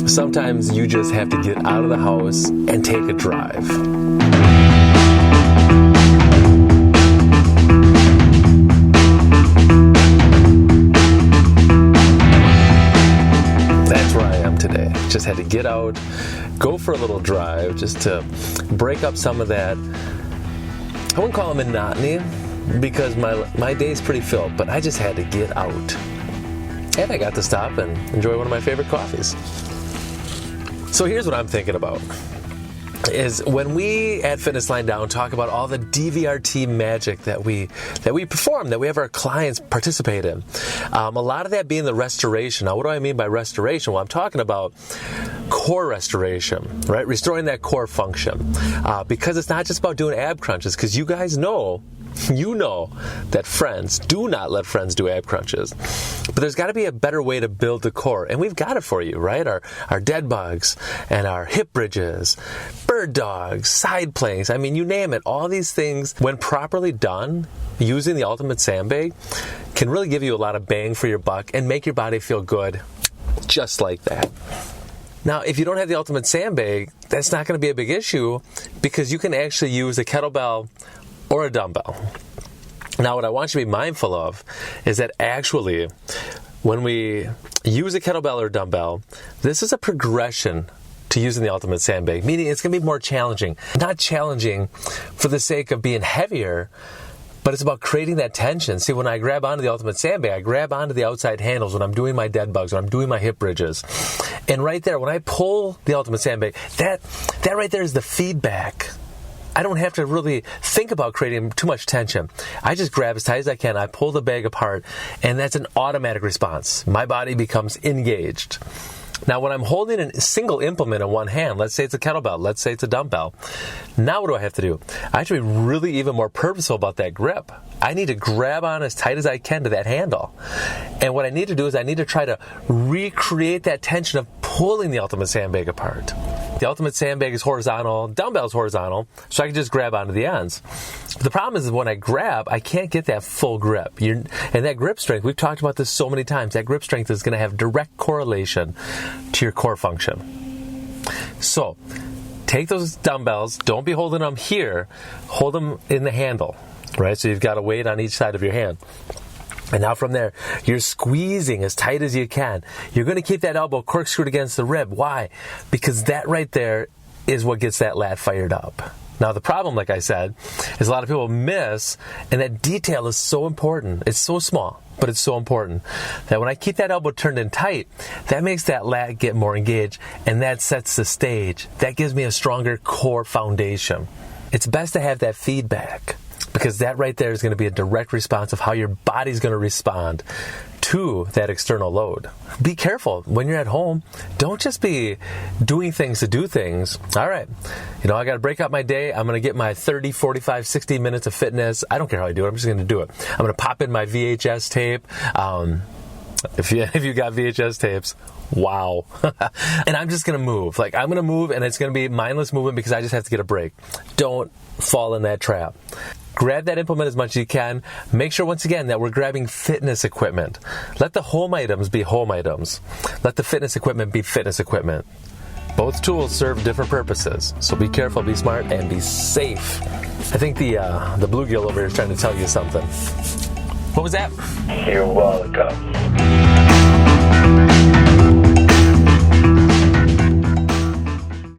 Sometimes you just have to get out of the house and take a drive. That's where I am today. Just had to get out, go for a little drive, just to break up some of that, I wouldn't call it monotony, because my day's pretty filled, but I just had to get out. And I got to stop and enjoy one of my favorite coffees. So here's what I'm thinking about. Is when we at Fitness Line Down talk about all the DVRT magic that we perform, that we have our clients participate in. A lot of that being the restoration. Now, what do I mean by restoration? Well, I'm talking about core restoration, right? Restoring that core function. Because it's not just about doing ab crunches, because you guys know, that friends do not let friends do ab crunches. But there's got to be a better way to build the core. And we've got it for you, right? Our dead bugs and our hip bridges, bird dogs, side planks. I mean, you name it. All these things, when properly done, using the Ultimate Sandbag, can really give you a lot of bang for your buck and make your body feel good just like that. Now, if you don't have the Ultimate Sandbag, that's not going to be a big issue, because you can actually use a kettlebell or a dumbbell. Now, what I want you to be mindful of is that actually, when we use a kettlebell or dumbbell, this is a progression to using the Ultimate Sandbag, meaning it's going to be more challenging. Not challenging for the sake of being heavier, but it's about creating that tension. See, when I grab onto the Ultimate Sandbag, I grab onto the outside handles when I'm doing my dead bugs, when I'm doing my hip bridges. And right there, when I pull the Ultimate Sandbag, that right there is the feedback. I don't have to really think about creating too much tension. I just grab as tight as I can, I pull the bag apart, and that's an automatic response. My body becomes engaged. Now, when I'm holding a single implement in one hand, let's say it's a kettlebell, let's say it's a dumbbell, now what do I have to do? I have to be really even more purposeful about that grip. I need to grab on as tight as I can to that handle. And what I need to do is I need to try to recreate that tension of pulling the Ultimate Sandbag apart. The Ultimate Sandbag is horizontal, dumbbell is horizontal, so I can just grab onto the ends. The problem is when I grab, I can't get that full grip. And that grip strength, we've talked about this so many times, that grip strength is going to have direct correlation to your core function. So, take those dumbbells, don't be holding them here, hold them in the handle, right? So you've got a weight on each side of your hand. And now from there, you're squeezing as tight as you can. You're going to keep that elbow corkscrewed against the rib. Why? Because that right there is what gets that lat fired up. Now, the problem, like I said, is a lot of people miss, and that detail is so important. It's so small, but it's so important that when I keep that elbow turned in tight, that makes that lat get more engaged, and that sets the stage. That gives me a stronger core foundation. It's best to have that feedback, because that right there is going to be a direct response of how your body's going to respond to that external load. Be careful when you're at home. Don't just be doing things to do things. All right, I got to break out my day. I'm going to get my 30, 45, 60 minutes of fitness. I don't care how I do it. I'm just going to do it. I'm going to pop in my VHS tape. If you got VHS tapes, wow. And I'm just going to move. I'm going to move, and it's going to be mindless movement because I just have to get a break. Don't fall in that trap. Grab that implement as much as you can. Make sure, once again, that we're grabbing fitness equipment. Let the home items be home items. Let the fitness equipment be fitness equipment. Both tools serve different purposes. So be careful, be smart, and be safe. I think the bluegill over here is trying to tell you something. What was that? You're welcome.